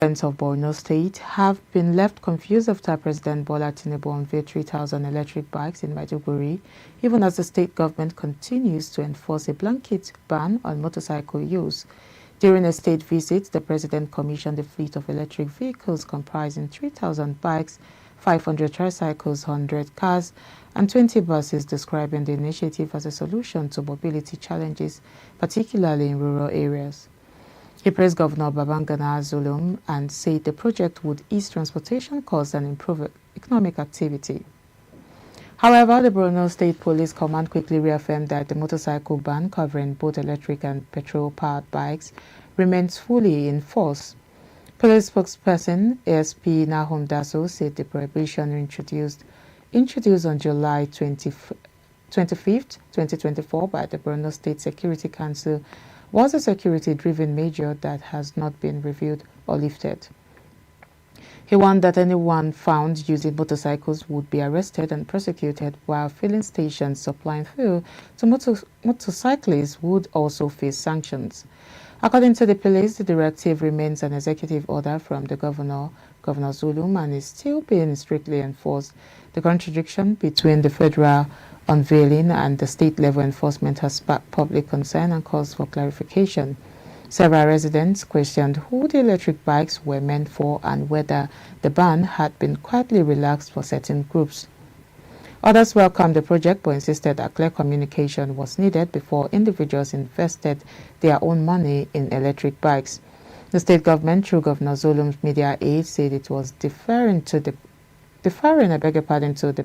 Residents of Borno State have been left confused after President Bola Tinubu unveiled 3,000 electric bikes in Maiduguri, even as the state government continues to enforce a blanket ban on motorcycle use. During a state visit, the president commissioned a fleet of electric vehicles comprising 3,000 bikes, 500 tricycles, 100 cars, and 20 buses, describing the initiative as a solution to mobility challenges, particularly in rural areas. He praised Governor Babangana Zulum and said the project would ease transportation costs and improve economic activity. However, the Borno State Police Command quickly reaffirmed that the motorcycle ban covering both electric and petrol-powered bikes remains fully in force. Police spokesperson ASP Nahum Daso said the prohibition introduced on July 25, 2024 by the Borno State Security Council was a security-driven measure that has not been reviewed or lifted. He warned that anyone found using motorcycles would be arrested and prosecuted, while filling stations supplying fuel to motorcyclists would also face sanctions. According to the police, the directive remains an executive order from the Governor Zulum, and is still being strictly enforced. The contradiction between the federal unveiling and the state-level enforcement has sparked public concern and calls for clarification. Several residents questioned who the electric bikes were meant for and whether the ban had been quietly relaxed for certain groups. Others welcomed the project but insisted that clear communication was needed before individuals invested their own money in electric bikes. The state government, through Governor Zulum's media aide, said it was deferring to the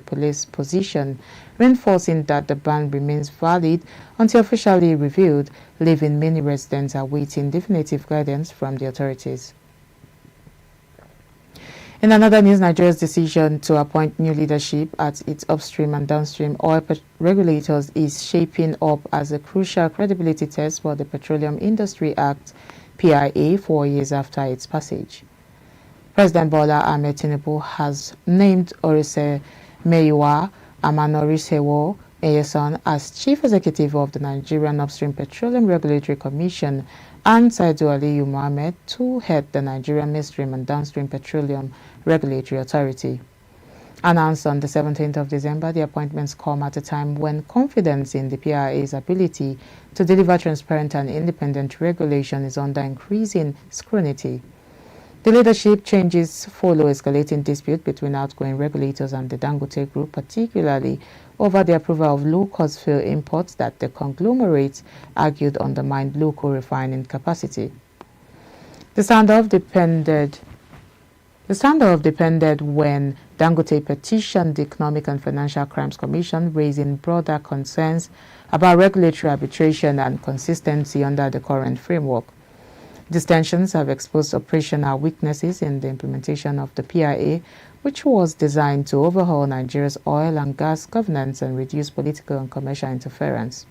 police position, reinforcing that the ban remains valid until officially reviewed, leaving many residents awaiting definitive guidance from the authorities. In another news, Nigeria's decision to appoint new leadership at its upstream and downstream oil regulators is shaping up as a crucial credibility test for the Petroleum Industry Act, PIA, 4 years after its passage. President Bola Ahmed Tinubu has named Orise Meyiwa Amanorisewo Eyeson as Chief Executive of the Nigerian Upstream Petroleum Regulatory Commission and Saidu Aliyu Mohammed to head the Nigerian Midstream and Downstream Petroleum Regulatory Authority. Announced on the 17th of December, the appointments come at a time when confidence in the PIA's ability to deliver transparent and independent regulation is under increasing scrutiny. The leadership changes follow escalating dispute between outgoing regulators and the Dangote Group, particularly over the approval of low-cost fuel imports that the conglomerate argued undermined local refining capacity. The standoff depended when Dangote petitioned the Economic and Financial Crimes Commission, raising broader concerns about regulatory arbitration and consistency under the current framework. These tensions have exposed operational weaknesses in the implementation of the PIA, which was designed to overhaul Nigeria's oil and gas governance and reduce political and commercial interference.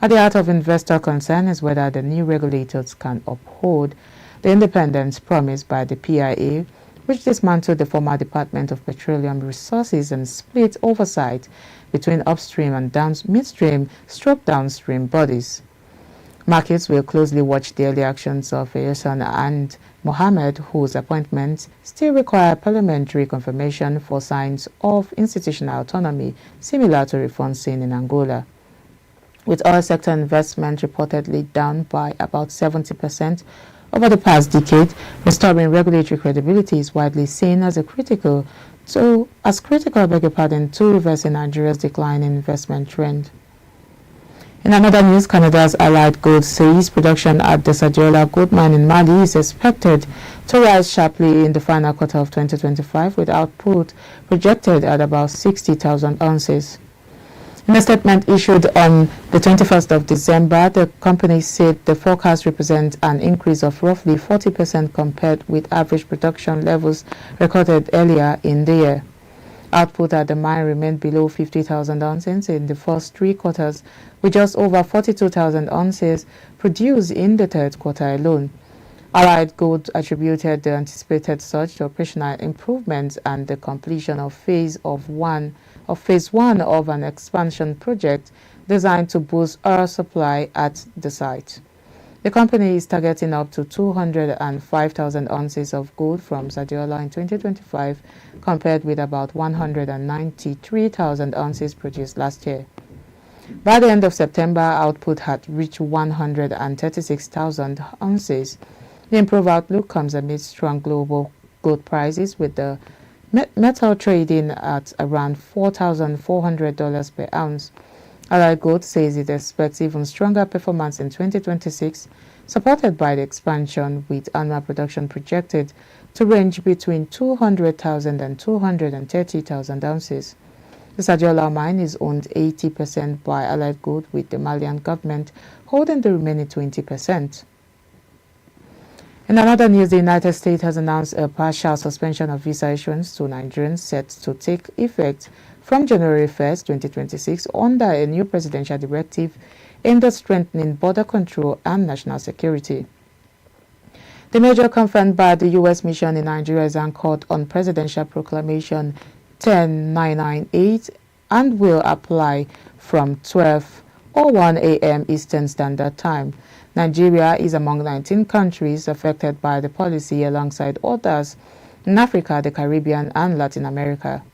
At the heart of investor concern is whether the new regulators can uphold the independence promised by the PIA, which dismantled the former Department of Petroleum Resources and split oversight between upstream and midstream/downstream bodies. Markets will closely watch the early actions of Eyeson and Mohammed, whose appointments still require parliamentary confirmation for signs of institutional autonomy, similar to reforms seen in Angola. With oil sector investment reportedly down by about 70% over the past decade, restoring regulatory credibility is widely seen as critical to reversing Nigeria's decline in investment trend. In another news, Canada's Allied Gold says production at the SADIOLA gold mine in Mali is expected to rise sharply in the final quarter of 2025, with output projected at about 60,000 ounces. In a statement issued on the 21st of December, the company said the forecast represents an increase of roughly 40% compared with average production levels recorded earlier in the year. Output at the mine remained below 50,000 ounces in the first 3 quarters, with just over 42,000 ounces produced in the third quarter alone. Allied Gold attributed the anticipated surge to operational improvements and the completion of phase one of an expansion project designed to boost oil supply at the site. The company is targeting up to 205,000 ounces of gold from SADIOLA in 2025, compared with about 193,000 ounces produced last year. By the end of September, output had reached 136,000 ounces. The improved outlook comes amid strong global gold prices, with the metal trading at around $4,400 per ounce. Allied Gold says it expects even stronger performance in 2026, supported by the expansion, with annual production projected to range between 200,000 and 230,000 ounces. The SADIOLA mine is owned 80% by Allied Gold, with the Malian government holding the remaining 20%. In another news, the United States has announced a partial suspension of visa issuance to Nigerians, set to take effect from January 1st, 2026, under a new presidential directive aimed at strengthening border control and national security. The measure confirmed by the U.S. mission in Nigeria is anchored on Presidential Proclamation 10998 and will apply from 12:01 a.m. Eastern Standard Time. Nigeria is among 19 countries affected by the policy, alongside others in Africa, the Caribbean, and Latin America.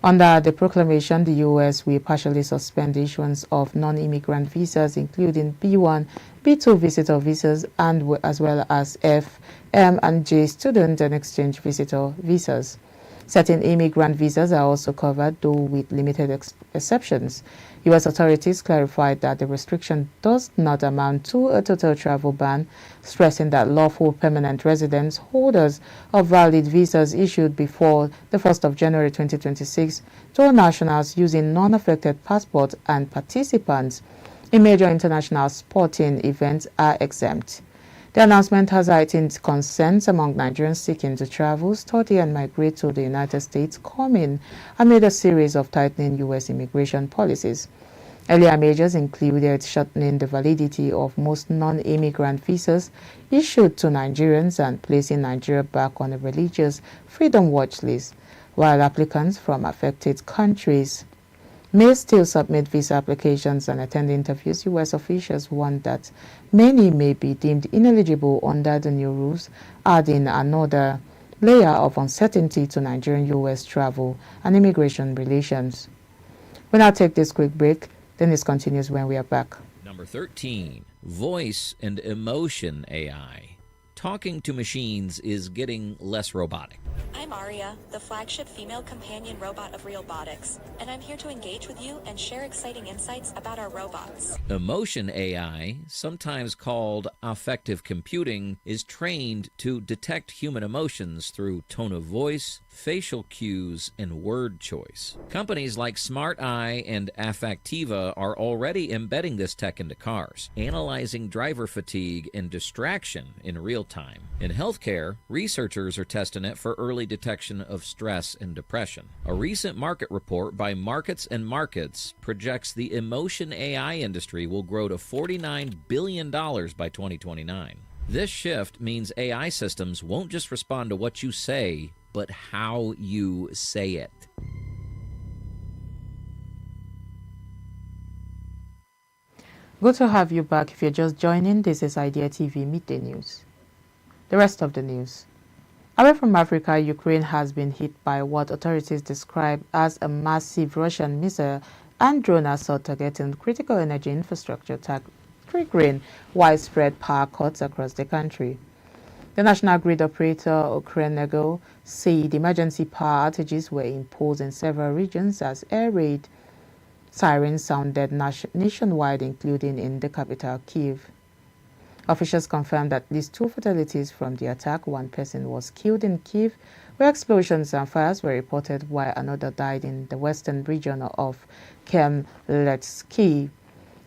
Under the proclamation, the U.S. will partially suspend the issuance of non-immigrant visas, including B1, B2 visitor visas, and as well as F, M, and J student and exchange visitor visas. Certain immigrant visas are also covered, though with limited exceptions. U.S. authorities clarified that the restriction does not amount to a total travel ban, stressing that lawful permanent residents, holders of valid visas issued before the 1st of January 2026, dual nationals using non-affected passports, and participants in major international sporting events are exempt. The announcement has heightened concerns among Nigerians seeking to travel, study, and migrate to the United States, coming amid a series of tightening U.S. immigration policies. Earlier measures included shortening the validity of most non-immigrant visas issued to Nigerians and placing Nigeria back on a religious freedom watch list, while applicants from affected countries may still submit visa applications and attend interviews. U.S. officials warned that many may be deemed ineligible under the new rules, adding another layer of uncertainty to Nigerian-U.S. travel and immigration relations. We'll now take this quick break, then this continues when we are back. Number 13, Voice and Emotion AI. Talking to machines is getting less robotic. I'm Aria, the flagship female companion robot of Realbotics, and I'm here to engage with you and share exciting insights about our robots. Emotion AI, sometimes called affective computing, is trained to detect human emotions through tone of voice, facial cues, and word choice. Companies like Smart Eye and Affectiva are already embedding this tech into cars, analyzing driver fatigue and distraction in real time. In healthcare, researchers are testing it for early detection of stress and depression. A recent market report by Markets and Markets projects the emotion AI industry will grow to $49 billion by 2029. This shift means AI systems won't just respond to what you say, but how you say it. Good to have you back. If you're just joining, this is Idea TV Midday News. The rest of the news. Away from Africa, Ukraine has been hit by what authorities describe as a massive Russian missile and drone assault targeting critical energy infrastructure, triggering widespread power cuts across the country. The national grid operator, Ukrenergo, said emergency power outages were imposed in several regions as air raid sirens sounded nationwide, including in the capital, Kyiv. Officials confirmed at least 2 fatalities from the attack. 1 person was killed in Kyiv, where explosions and fires were reported, while another died in the western region of Khmelnytskyi.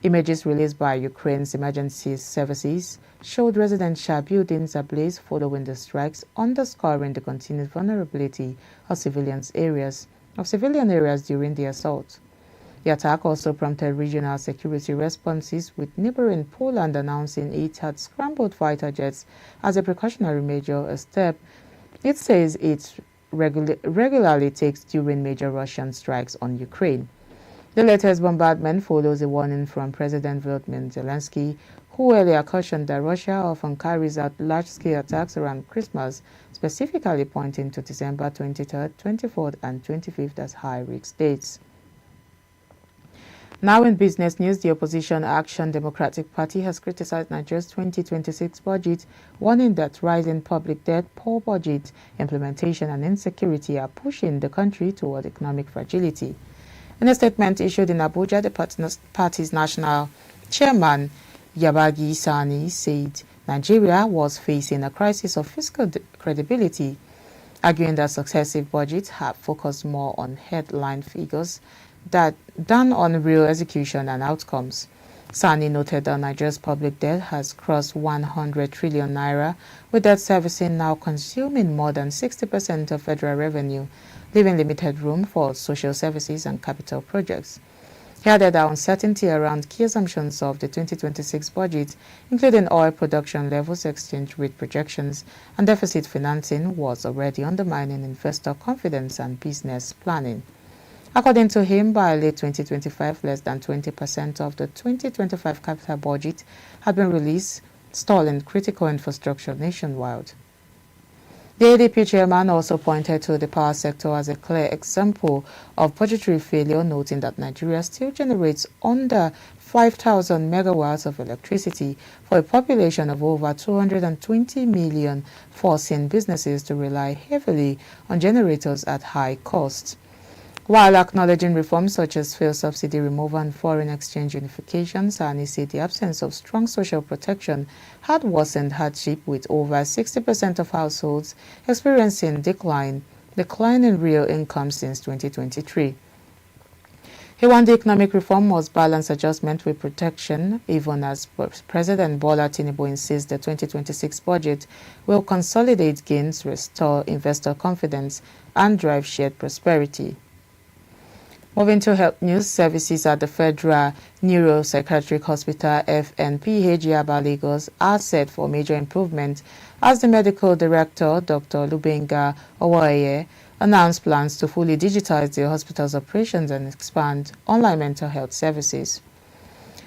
Images released by Ukraine's emergency services showed residential buildings ablaze following the strikes, underscoring the continued vulnerability of civilian areas during the assault. The attack also prompted regional security responses, with neighboring Poland announcing it had scrambled fighter jets as a precautionary measure, a step it says it regularly takes during major Russian strikes on Ukraine. The latest bombardment follows a warning from President Volodymyr Zelensky, who earlier cautioned that Russia often carries out large-scale attacks around Christmas, specifically pointing to December 23rd, 24th, and 25th as high-risk dates. Now in business news, the opposition Action Democratic Party has criticized Nigeria's 2026 budget, warning that rising public debt, poor budget implementation and insecurity are pushing the country toward economic fragility. In a statement issued in Abuja, the party's national chairman, Yabagi Sani, said Nigeria was facing a crisis of fiscal credibility, arguing that successive budgets have focused more on headline figures than on real execution and outcomes. Sani noted that Nigeria's public debt has crossed 100 trillion naira, with debt servicing now consuming more than 60% of federal revenue, leaving limited room for social services and capital projects. He added that uncertainty around key assumptions of the 2026 budget, including oil production levels, exchange rate projections, and deficit financing, was already undermining investor confidence and business planning. According to him, by late 2025, less than 20% of the 2025 capital budget had been released, stalling critical infrastructure nationwide. The ADP chairman also pointed to the power sector as a clear example of budgetary failure, noting that Nigeria still generates under 5,000 megawatts of electricity for a population of over 220 million, forcing businesses to rely heavily on generators at high cost. While acknowledging reforms such as fuel subsidy removal and foreign exchange unification, Sani said the absence of strong social protection had worsened hardship, with over 60% of households experiencing decline in real income since 2023. He warned the economic reform must balance adjustment with protection, even as President Bola Tinubu insists the 2026 budget will consolidate gains, restore investor confidence, and drive shared prosperity. Moving to health news, services at the Federal Neuropsychiatric Hospital FNPH Yaba Lagos are set for major improvement as the medical director, Dr. Lubenga Owoye, announced plans to fully digitize the hospital's operations and expand online mental health services.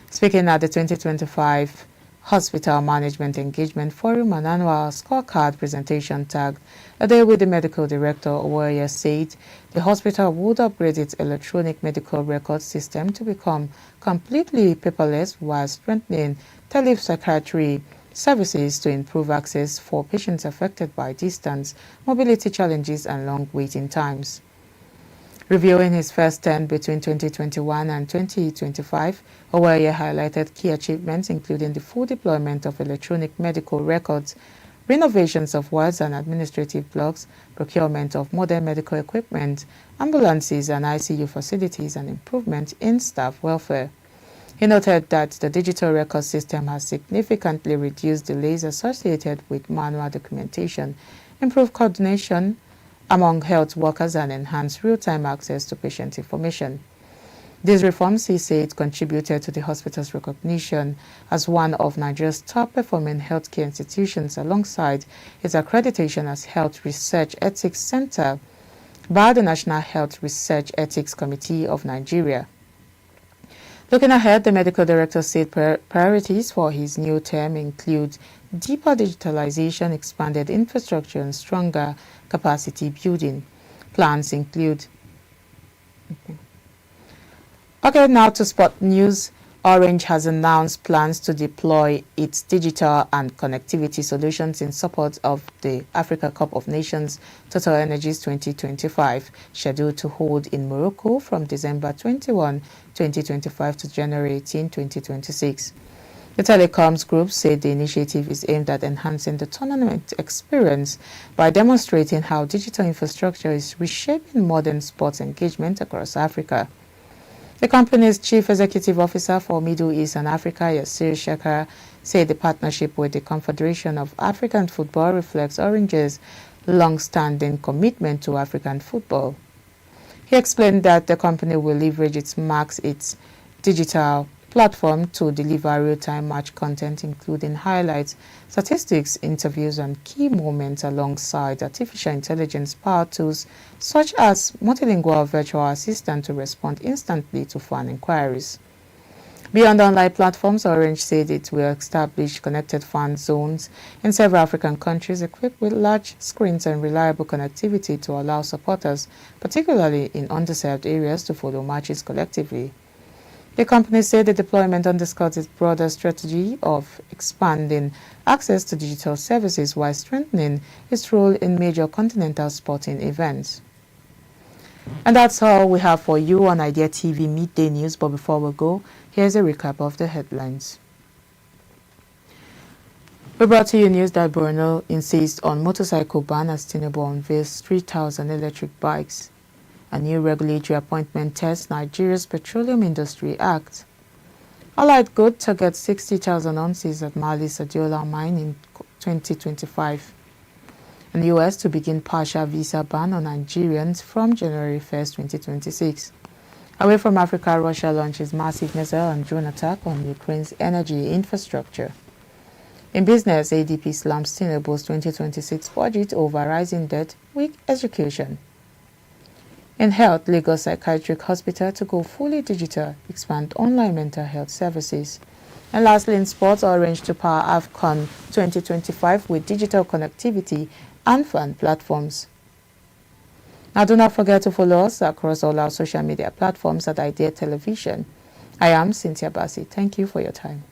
Speaking at the 2025 Hospital Management Engagement Forum and annual scorecard presentation tagged A Day with the Medical Director, Owoye said the hospital would upgrade its electronic medical record system to become completely paperless while strengthening telepsychiatry services to improve access for patients affected by distance, mobility challenges and long waiting times. Reviewing his first term between 2021 and 2025, Owoye highlighted key achievements including the full deployment of electronic medical records, renovations of wards and administrative blocks, procurement of modern medical equipment, ambulances and ICU facilities, and improvement in staff welfare. He noted that the digital record system has significantly reduced delays associated with manual documentation, improved coordination among health workers, and enhanced real-time access to patient information. These reforms, he said, contributed to the hospital's recognition as one of Nigeria's top-performing healthcare institutions alongside its accreditation as Health Research Ethics Center by the National Health Research Ethics Committee of Nigeria. Looking ahead, the medical director said priorities for his new term include deeper digitalization, expanded infrastructure, and stronger capacity building. Plans include... Okay, now to sport news. Orange has announced plans to deploy its digital and connectivity solutions in support of the Africa Cup of Nations Total Energies 2025, scheduled to hold in Morocco from December 21, 2025 to January 18, 2026. The telecoms group said the initiative is aimed at enhancing the tournament experience by demonstrating how digital infrastructure is reshaping modern sports engagement across Africa. The company's Chief Executive Officer for Middle East and Africa, Yasir Shakar, said the partnership with the Confederation of African Football reflects Orange's long-standing commitment to African football. He explained that the company will leverage its digital platform to deliver real-time match content, including highlights, statistics, interviews, and key moments alongside artificial intelligence-powered tools such as multilingual virtual assistant to respond instantly to fan inquiries. Beyond online platforms, Orange said it will establish connected fan zones in several African countries equipped with large screens and reliable connectivity to allow supporters, particularly in underserved areas, to follow matches collectively. The company said the deployment underscores its broader strategy of expanding access to digital services while strengthening its role in major continental sporting events. And that's all we have for you on Idea TV Midday News. But before we go, here's a recap of the headlines. We brought to you news that BORNO insists on motorcycle ban as TINUBU unveils 3,000 electric bikes. A new regulatory appointment tests Nigeria's Petroleum Industry Act. Allied Good targets 60,000 ounces at Mali's SADIOLA mine in 2025. And the U.S. to begin partial visa ban on Nigerians from January 1st, 2026. Away from Africa, Russia launches massive missile and drone attack on Ukraine's energy infrastructure. In business, ADP slams TINUBU'S 2026 budget over rising debt, weak education. In health, Lagos Psychiatric Hospital to go fully digital, expand online mental health services. And lastly, in sports, Orange to power AFCON 2025 with digital connectivity and fan platforms. Now, do not forget to follow us across all our social media platforms at Idea Television. I am Cynthia Bassi. Thank you for your time.